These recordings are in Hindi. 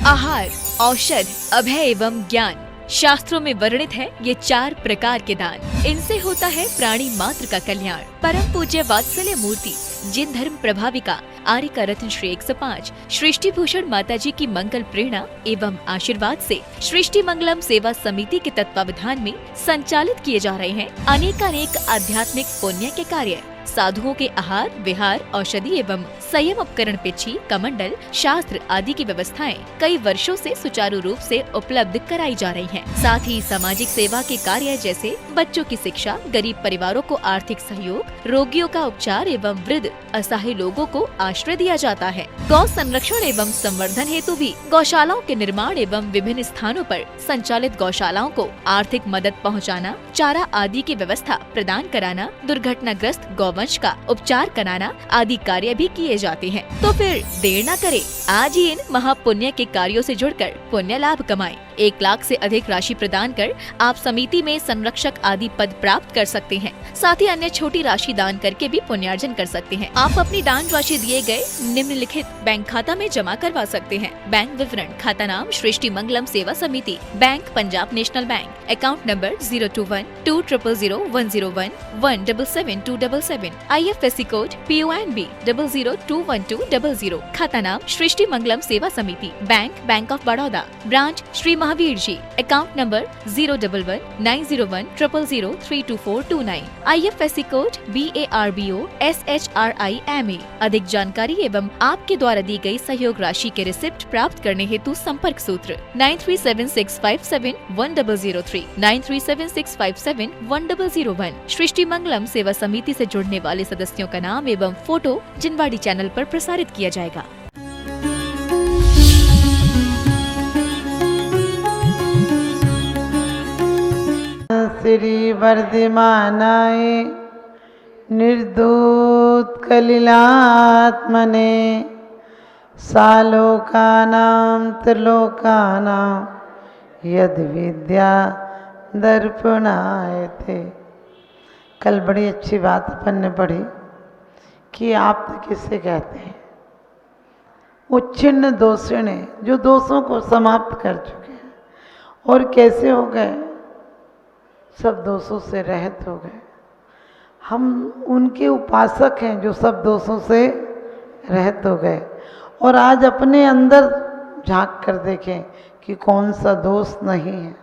आहार, औषध, अभय एवं ज्ञान। शास्त्रों में वर्णित है ये 4 प्रकार के दान। इनसे होता है प्राणी मात्र का कल्याण। परम पूज्य वात्सल्य मूर्ति जिन धर्म प्रभाविका आर्य रत्न श्री 105 सृष्टि भूषण माता जी की मंगल प्रेरणा एवं आशीर्वाद से सृष्टि मंगलम सेवा समिति के तत्वावधान में संचालित किए जा रहे हैं अनेकानेक आध्यात्मिक पुण्य के कार्य। साधुओं के आहार, विहार, औषधि एवं संयम उपकरण, पिछी, कमंडल, शास्त्र आदि की व्यवस्थाएं कई वर्षों से सुचारू रूप से उपलब्ध कराई जा रही हैं। साथ ही सामाजिक सेवा के कार्य जैसे बच्चों की शिक्षा, गरीब परिवारों को आर्थिक सहयोग, रोगियों का उपचार एवं वृद्ध असहाय लोगों को आश्रय दिया जाता है। गौ संरक्षण एवं संवर्धन हेतु भी गौशालाओं के निर्माण एवं विभिन्न स्थानों पर संचालित गौशालाओं को आर्थिक मदद पहुँचाना, चारा आदि की व्यवस्था प्रदान कराना, दुर्घटनाग्रस्त गौवंश का उपचार कराना आदि कार्य भी किए जाते हैं। तो फिर देर न करें, आज ही इन महापुण्य के कार्यों से जुड़कर पुण्य लाभ कमाएं। 1 लाख से अधिक राशि प्रदान कर आप समिति में संरक्षक आदि पद प्राप्त कर सकते हैं। साथ ही अन्य छोटी राशि दान करके भी पुण्यार्जन कर सकते हैं। आप अपनी दान राशि दिए गए निम्नलिखित बैंक खाता में जमा करवा सकते हैं। बैंक विवरण: खाता नाम Srishti Mangalam Seva Samiti, bank Punjab National Bank, account number 021-2001-177-277, IFSC code PONB 0021200। खाता नाम Srishti Mangalam Seva Samiti, Bank of Baroda, branch Shri Mahavir ji, account number 011-901-000-32429, IFSC code BARBO SHRIMA। अधिक जानकारी एवं आपके द्वारा दी गई सहयोग राशि के रिसिप्ट प्राप्त करने हेतु संपर्क सूत्र 9376571003, 9376571001। सृष्टि मंगलम सेवा समिति से जुड़ने वाले सदस्यों का नाम एवं फोटो जिनवाड़ी चैनल पर प्रसारित किया जाएगा। श्री वर्धमानाय निर्दूत कलिलात्मने सालोकानां त्रिलोकानां यद विद्या दर्पणायते। कल बड़ी अच्छी बात अपन ने पढ़ी कि आप किससे कहते हैं, उच्छिन्न दोषिणे, जो दोषों को समाप्त कर चुके हैं। और कैसे हो गए? सब दोषों से रहित हो गए। हम उनके उपासक हैं जो सब दोषों से रहित हो गए। और आज अपने अंदर झांक कर देखें कि कौन सा दोष नहीं है,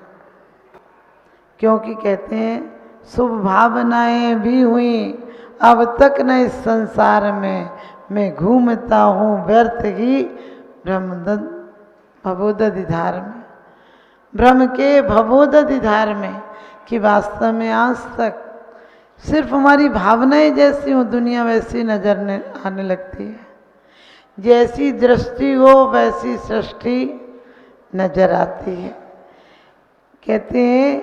क्योंकि कहते हैं शुभ भावनाएं भी हुई, अब तक न इस संसार में मैं घूमता हूँ व्यर्थ ही भवोदधिधार में, भ्रम के भवोदधिधार में, कि वास्तव में आज तक सिर्फ हमारी भावनाएं जैसी हो दुनिया वैसी नजर आने लगती है। जैसी दृष्टि हो वैसी सृष्टि नजर आती है। कहते हैं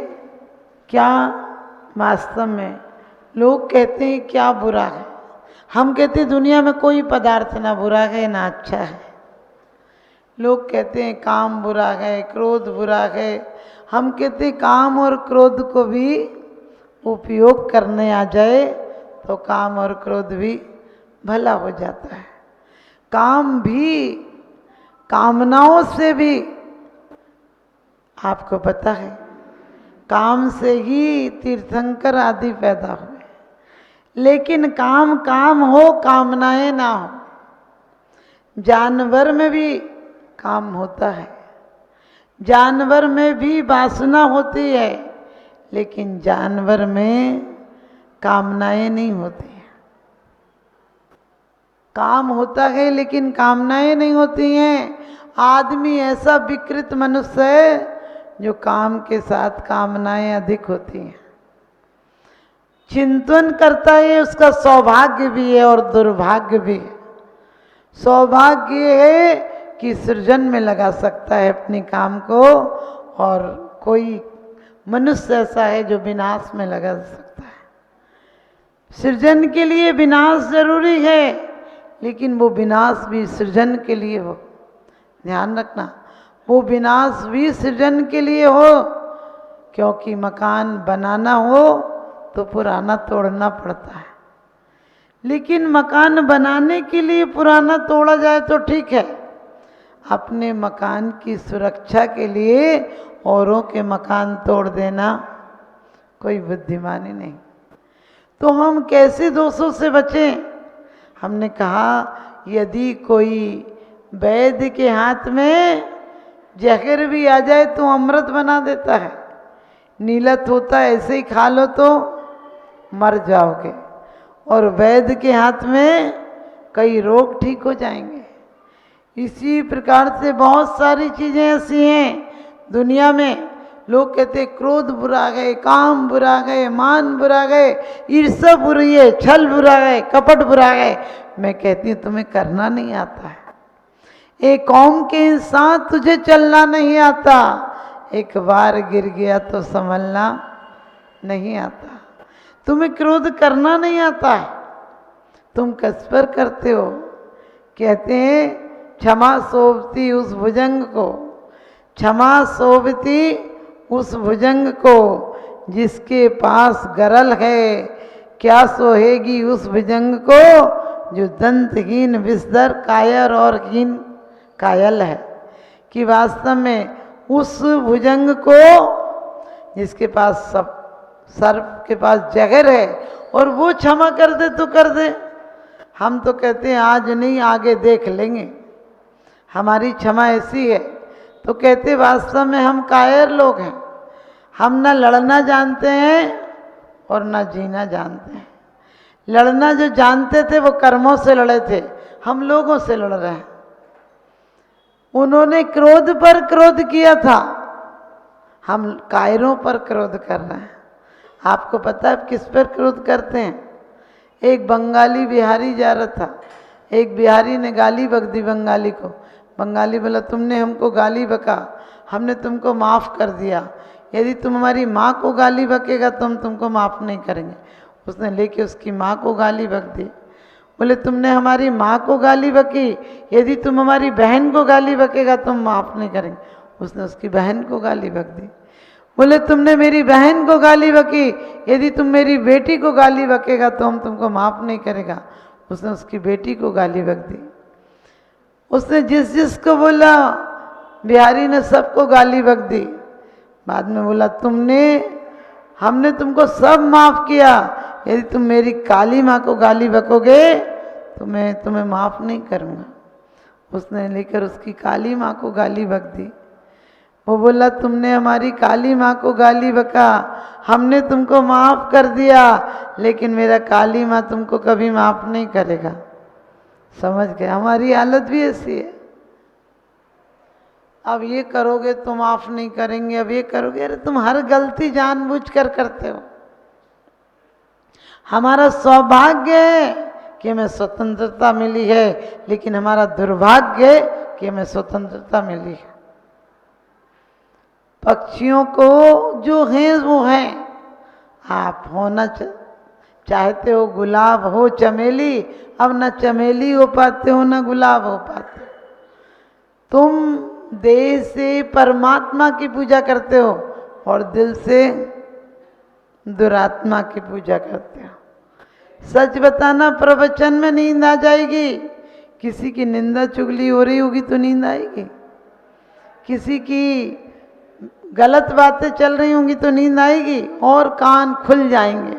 क्या वास्तव में लोग कहते हैं क्या बुरा है? हम कहते हैं दुनिया में कोई पदार्थ ना बुरा है ना अच्छा है। लोग कहते हैं काम बुरा है, क्रोध बुरा है। हम कहते हैं काम और क्रोध को भी उपयोग करने आ जाए तो काम और क्रोध भी भला हो जाता है। काम भी, कामनाओं से भी, आपको पता है काम से ही तीर्थंकर आदि पैदा हुए। लेकिन काम काम हो, कामनाएं ना हो। जानवर में भी काम होता है, जानवर में भी वासना होती है, लेकिन जानवर में कामनाएं नहीं होती हैं। काम होता है लेकिन कामनाएं नहीं होती हैं। आदमी ऐसा विकृत मनुष्य है जो काम के साथ कामनाएं अधिक होती हैं। चिंतन करता है, उसका सौभाग्य भी है और दुर्भाग्य भी है। सौभाग्य है कि सृजन में लगा सकता है अपने काम को, और कोई मनुष्य ऐसा है जो विनाश में लगा सकता है। सृजन के लिए विनाश जरूरी है, लेकिन वो विनाश भी सृजन के लिए हो। ध्यान रखना, वो विनाश भी सृजन के लिए हो, क्योंकि मकान बनाना हो तो पुराना तोड़ना पड़ता है। लेकिन मकान बनाने के लिए पुराना तोड़ा जाए तो ठीक है, अपने मकान की सुरक्षा के लिए औरों के मकान तोड़ देना कोई बुद्धिमानी नहीं। तो हम कैसे दोषों से बचें? हमने कहा यदि कोई वैद्य के हाथ में जहर भी आ जाए तो अमृत बना देता है, नीलत होता है ऐसे ही खा लो तो मर जाओगे, और वैद्य के हाथ में कई रोग ठीक हो जाएंगे। इसी प्रकार से बहुत सारी चीज़ें ऐसी हैं दुनिया में। लोग कहते क्रोध बुरा गए, काम बुरा गए, मान बुरा गए, ईर्ष्या बुरी है, छल बुरा गए, कपट बुरा गए। मैं कहती हूँ तुम्हें करना नहीं आता है। एक कौम के इंसान तुझे चलना नहीं आता, एक बार गिर गया तो संभलना नहीं आता। तुम्हें क्रोध करना नहीं आता है, तुम किस पर करते हो? कहते हैं क्षमा शोभती उस भुजंग को, क्षमा शोभती उस भुजंग को जिसके पास गरल है, क्या सोहेगी उस भुजंग को जो दंतहीन विषधर कायर और हीन कायल है। कि वास्तव में उस भुजंग को जिसके पास सब सर्प के पास जहर है और वो क्षमा कर दे तो कर दे। हम तो कहते हैं आज नहीं आगे देख लेंगे, हमारी क्षमा ऐसी है। तो कहते वास्तव में हम कायर लोग हैं, हम न लड़ना जानते हैं और न जीना जानते हैं। लड़ना जो जानते थे वो कर्मों से लड़े थे, हम लोगों से लड़ रहे हैं। उन्होंने क्रोध पर क्रोध किया था, हम कायरों पर क्रोध कर रहे हैं। आपको पता है किस पर क्रोध करते हैं? एक बंगाली बिहारी जा रहा था, एक बिहारी ने गाली बक दी बंगाली को। बंगाली बोला तुमने हमको गाली बका, हमने तुमको माफ़ कर दिया, यदि तुम हमारी माँ को गाली बकेगा तो हम तुमको माफ़ नहीं करेंगे। उसने लेके उसकी माँ को गाली बक दी। बोले तुमने हमारी माँ को गाली बकी, यदि तुम हमारी बहन को गाली बकेगा तो हम माफ़ नहीं करेंगे। उसने उसकी बहन को गाली बक दी। बोले तुमने मेरी बहन को गाली बकी, यदि तुम मेरी बेटी को गाली बकेगा तो हम तुमको माफ़ नहीं करेगा। उसने उसकी बेटी को गाली बक दी। उसने जिस जिसको बोला बिहारी ने सबको गाली बक दी। बाद में बोला हमने तुमको सब माफ़ किया, यदि तुम मेरी काली माँ को गाली बकोगे तो मैं तुम्हें माफ़ नहीं करूँगा। उसने लेकर उसकी काली माँ को गाली बक दी। वो बोला तुमने हमारी काली माँ को गाली बका, हमने तुमको माफ़ कर दिया, लेकिन मेरा काली माँ तुमको कभी माफ़ नहीं करेगा। समझ गए? हमारी हालत भी ऐसी है। अब ये करोगे तो माफ़ नहीं करेंगे, अब ये करोगे। अरे तुम हर गलती जानबूझ कर करते हो। हमारा सौभाग्य है कि हमें स्वतंत्रता मिली है, लेकिन हमारा दुर्भाग्य है कि हमें स्वतंत्रता मिली है। पक्षियों को जो हैं वो हैं। आप होना चाहते हो गुलाब हो चमेली, अब न चमेली हो पाते हो न गुलाब हो पाते हो। तुम देह से परमात्मा की पूजा करते हो और दिल से दुरात्मा की पूजा करते हो। सच बताना, प्रवचन में नींद आ जाएगी, किसी की निंदा चुगली हो रही होगी तो नींद आएगी, किसी की गलत बातें चल रही होंगी तो नींद आएगी, और कान खुल जाएंगे।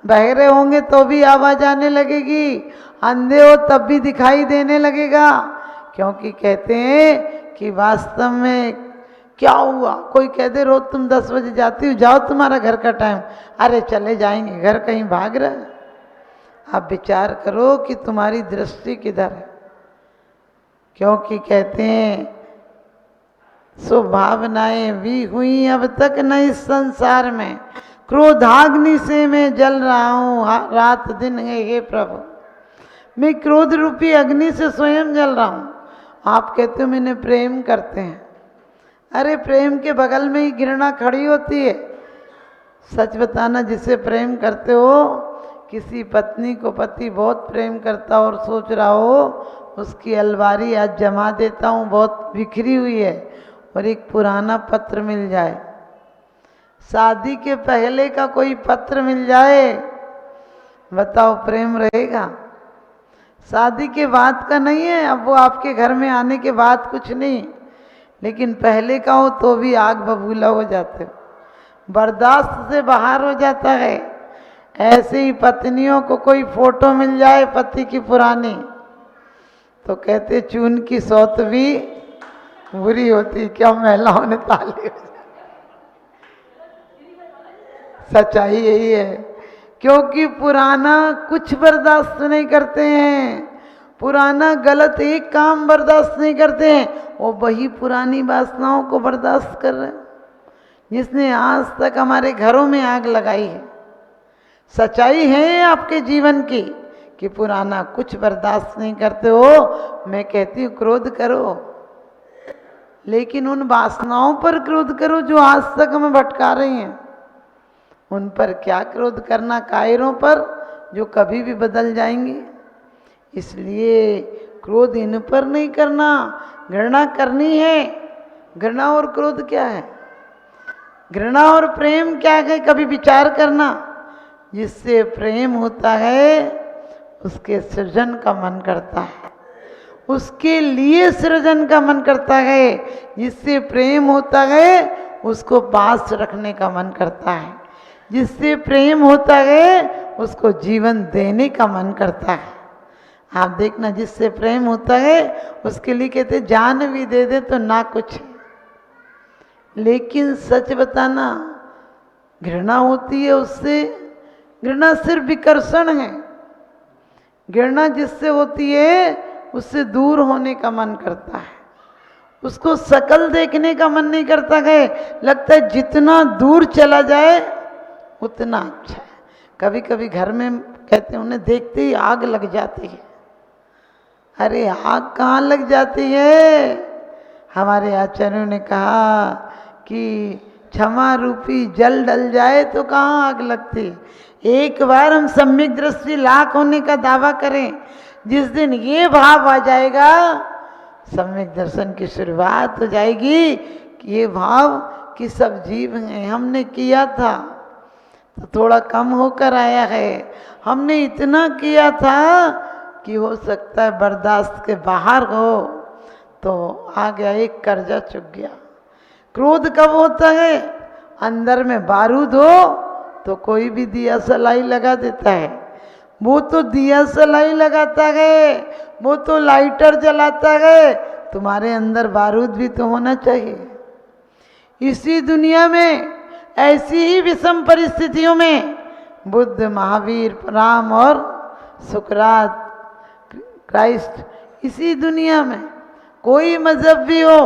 बहरे होंगे तो भी आवाज़ आने लगेगी, अंधे हो तब भी दिखाई देने लगेगा। क्योंकि कहते हैं कि वास्तव में क्या हुआ, कोई कह दे रोज तुम 10 बजे जाती हो, जाओ तुम्हारा घर का टाइम, अरे चले जाएंगे, घर कहीं भाग रहा है। आप विचार करो कि तुम्हारी दृष्टि किधर है। क्योंकि कहते हैं सो भावनाएं भी हुई अब तक न इस संसार में, क्रोधाग्नि से मैं जल रहा हूँ रात दिन है हे प्रभु। मैं क्रोध रूपी अग्नि से स्वयं जल रहा हूँ। आप कहते हो मैंने प्रेम करते हैं, अरे प्रेम के बगल में ही घृणा खड़ी होती है। सच बताना, जिसे प्रेम करते हो, किसी पत्नी को पति बहुत प्रेम करता और सोच रहा हो उसकी अलमारी आज जमा देता हूँ, बहुत बिखरी हुई है, और एक पुराना पत्र मिल जाए, शादी के पहले का कोई पत्र मिल जाए, बताओ प्रेम रहेगा? शादी के बाद का नहीं है, अब वो आपके घर में आने के बाद कुछ नहीं, लेकिन पहले का हो तो भी आग बबूला हो जाते हो, बर्दाश्त से बाहर हो जाता है। ऐसे ही पत्नियों को कोई फोटो मिल जाए पति की पुरानी तो कहते चून की सौत भी बुरी होती, क्या महिलाओं ने ताली। सच्चाई यही है, क्योंकि पुराना कुछ बर्दाश्त नहीं करते हैं, पुराना गलत एक काम बर्दाश्त नहीं करते हैं, वो वही पुरानी वासनाओं को बर्दाश्त कर रहे हैं जिसने आज तक हमारे घरों में आग लगाई है। सच्चाई है आपके जीवन की कि पुराना कुछ बर्दाश्त नहीं करते हो। मैं कहती हूँ क्रोध करो, लेकिन उन वासनाओं पर क्रोध करो जो आज तक हमें भटका रही हैं। उन पर क्या क्रोध करना, कायरों पर जो कभी भी बदल जाएंगे। इसलिए क्रोध इन पर नहीं करना, घृणा करनी है। घृणा और क्रोध क्या है, घृणा और प्रेम क्या है, कभी विचार करना। जिससे प्रेम होता है उसके सृजन का मन करता है, उसके लिए सृजन का मन करता है। जिससे प्रेम होता है उसको पास रखने का मन करता है, जिससे प्रेम होता है उसको जीवन देने का मन करता है। आप देखना, जिससे प्रेम होता है उसके लिए कहते जान भी दे दे तो ना कुछ। लेकिन सच बताना, घृणा होती है उससे, घृणा सिर्फ विकर्षण है। घृणा जिससे होती है उससे दूर होने का मन करता है, उसको शकल देखने का मन नहीं करता है। लगता है जितना दूर चला जाए उतना अच्छा है। कभी कभी घर में कहते हैं उन्हें देखते ही आग लग जाती है। अरे आग कहाँ लग जाती है? हमारे आचार्यों ने कहा कि क्षमा रूपी जल डल जाए तो कहाँ आग लगती। एक बार हम सम्यक दृष्टि लाख होने का दावा करें, जिस दिन ये भाव आ जाएगा सम्यक दर्शन की शुरुआत हो जाएगी कि ये भाव कि सब जीव हैं, हमने किया था तो थोड़ा कम होकर आया है, हमने इतना किया था कि हो सकता है बर्दाश्त के बाहर हो, तो आ गया, एक कर्जा चुक गया। क्रोध कब होता है? अंदर में बारूद हो तो कोई भी दिया सलाई लगा देता है। वो तो दिया सलाई लगाता है, वो तो लाइटर जलाता है, तुम्हारे अंदर बारूद भी तो होना चाहिए। इसी दुनिया में ऐसी ही विषम परिस्थितियों में बुद्ध, महावीर, राम और सुकरात, क्राइस्ट, इसी दुनिया में कोई मजहब भी हो,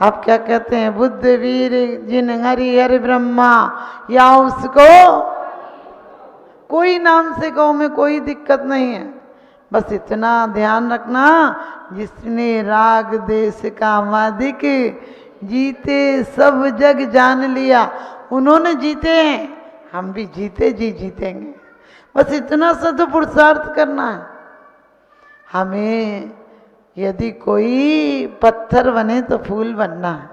आप क्या कहते हैं, बुद्ध, वीर, जिन, हरि, हरि ब्रह्मा, या उसको कोई नाम से कहो, में कोई दिक्कत नहीं है। बस इतना ध्यान रखना, जिसने राग देश कामादिक जीते सब जग जान लिया, उन्होंने जीते हैं, हम भी जीते जी जीतेंगे। बस इतना सा तो पुरुषार्थ करना है। हमें यदि कोई पत्थर बने तो फूल बनना है।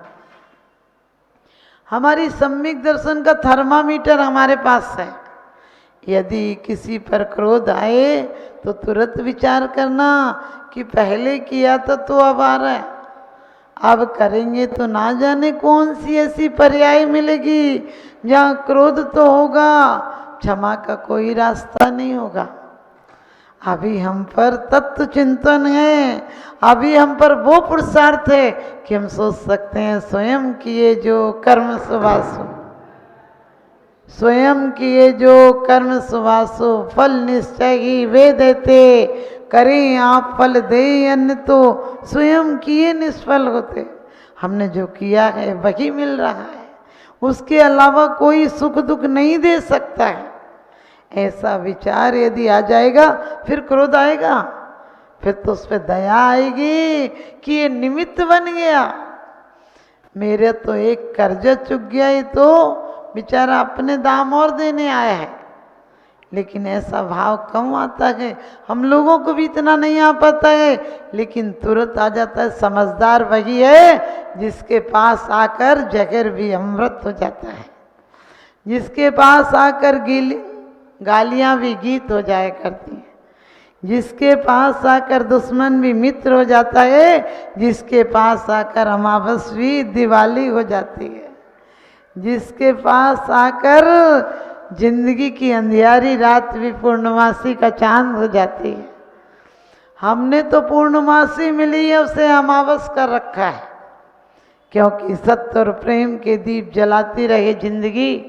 हमारी सम्यक दर्शन का थर्मामीटर हमारे पास है। यदि किसी पर क्रोध आए तो तुरंत विचार करना कि पहले किया था तो अब आ रहा है, अब करेंगे तो ना जाने कौन सी ऐसी पर्याय मिलेगी जहाँ क्रोध तो होगा, क्षमा का कोई रास्ता नहीं होगा। अभी हम पर तत्व चिंतन है, अभी हम पर वो पुरुषार्थ है कि हम सोच सकते हैं स्वयं किए जो कर्म सुवासु, स्वयं किए जो कर्म सुवासु फल निश्चय ही वे देते, करें आप फल दे अन्य तो स्वयं किए निष्फल होते। हमने जो किया है वही मिल रहा है, उसके अलावा कोई सुख दुख नहीं दे सकता है। ऐसा विचार यदि आ जाएगा फिर क्रोध आएगा, फिर तो उस पर दया आएगी कि ये निमित्त बन गया, मेरे तो एक कर्जा चुक गया, ये तो बेचारा अपने दाम और देने आया है। लेकिन ऐसा भाव कम आता है, हम लोगों को भी इतना नहीं आ पाता है, लेकिन तुरंत आ जाता है। समझदार वही है जिसके पास आकर जहर भी अमृत हो जाता है, जिसके पास आकर गालियाँ भी गीत हो जाया करती हैं। जिसके पास आकर दुश्मन भी मित्र हो जाता है, जिसके पास आकर अमावस भी दिवाली हो जाती है, जिसके पास आकर जिंदगी की अंधियारी रात भी पूर्णमासी का चांद हो जाती है। हमने तो पूर्णमासी मिली है उसे अमावस कर रखा है, क्योंकि सत्य और प्रेम के दीप जलाती रहे जिंदगी,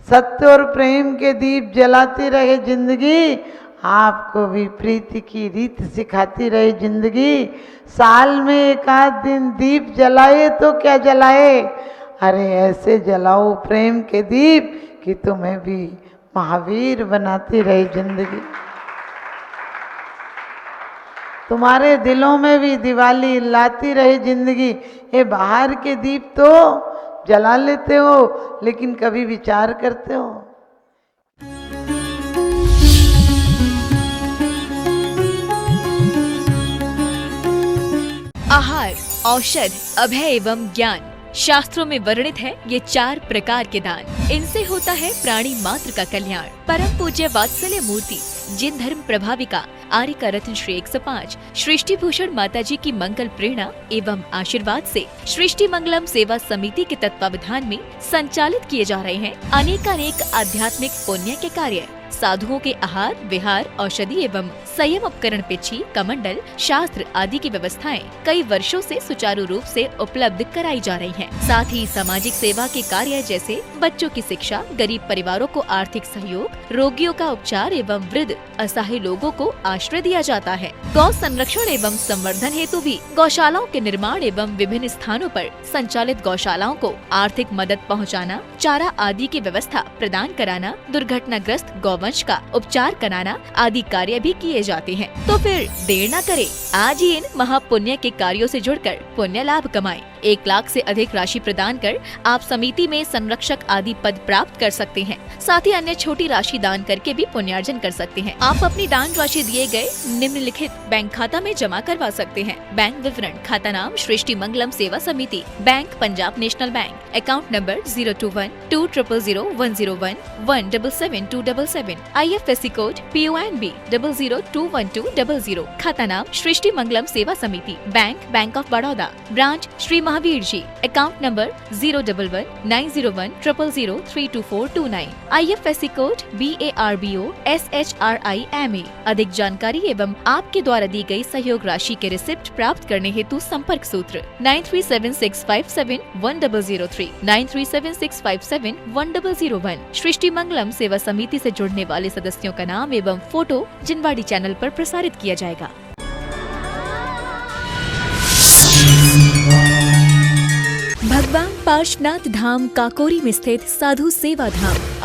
सत्य और प्रेम के दीप जलाती रहे जिंदगी, आपको भी प्रीति की रीत सिखाती रहे जिंदगी। साल में एक आध दिन दीप जलाए तो क्या जलाए, अरे ऐसे जलाओ प्रेम के दीप कि तुम्हें भी महावीर बनाती रहे जिंदगी। तुम्हारे दिलों में भी दिवाली लाती रहे जिंदगी। ये बाहर के दीप तो जला लेते हो, लेकिन कभी विचार करते हो? आहार, औषध, अभय एवं ज्ञान। शास्त्रों में वर्णित है ये 4 प्रकार के दान। इनसे होता है प्राणी मात्र का कल्याण। परम पूज्य वात्सल्य मूर्ति जिन धर्म प्रभाविका आर्यका रत्न श्री 105 सृष्टि भूषण माता जी की मंगल प्रेरणा एवं आशीर्वाद से सृष्टि मंगलम सेवा समिति के तत्वावधान में संचालित किए जा रहे हैं अनेकानेक आध्यात्मिक पुण्य के कार्य। साधुओं के आहार, विहार, औषधि एवं संयम उपकरण, पिछी, कमंडल, शास्त्र आदि की व्यवस्थाएं कई वर्षों से सुचारू रूप से उपलब्ध कराई जा रही हैं। साथ ही सामाजिक सेवा के कार्य जैसे बच्चों की शिक्षा, गरीब परिवारों को आर्थिक सहयोग, रोगियों का उपचार एवं वृद्ध असहाय लोगों को आश्रय दिया जाता है। गौ संरक्षण एवं संवर्धन हेतु भी गौशालाओं के निर्माण एवं विभिन्न स्थानों पर संचालित गौशालाओं को आर्थिक मदद पहुँचाना, चारा आदि की व्यवस्था प्रदान कराना, दुर्घटनाग्रस्त गौवंश का उपचार कराना आदि कार्य भी किए जाते हैं। तो फिर देर न करें, आज ही इन महापुण्य के कार्यों से जुड़कर पुण्य लाभ कमाएं। 1 लाख से अधिक राशि प्रदान कर आप समिति में संरक्षक आदि पद प्राप्त कर सकते हैं। साथ ही अन्य छोटी राशि दान करके भी पुण्यार्जन कर सकते हैं। आप अपनी दान राशि दिए गए निम्नलिखित बैंक खाता में जमा करवा सकते हैं। बैंक विवरण: खाता नाम Srishti Mangalam Seva Samiti, bank Punjab National Bank, account number 021-2000-101-177-277, IFSC code PONB 0021200। खाता नाम Srishti Mangalam Seva Samiti, bank Bank of Baroda, branch Shri Mahavir ji, account number 011-901-000-32429, IFSC code BARBO SHRIMA। अधिक जानकारी एवं आपके द्वारा दी गई सहयोग राशि के रिसिप्ट प्राप्त करने हेतु संपर्क सूत्र 9376571003, 9376571001। सृष्टि मंगलम सेवा समिति से जुड़ने वाले सदस्यों का नाम एवं फोटो जिनवाड़ी चैनल पर प्रसारित किया जाएगा। भगवान पार्श्वनाथ धाम काकोरी में स्थित साधु सेवा धाम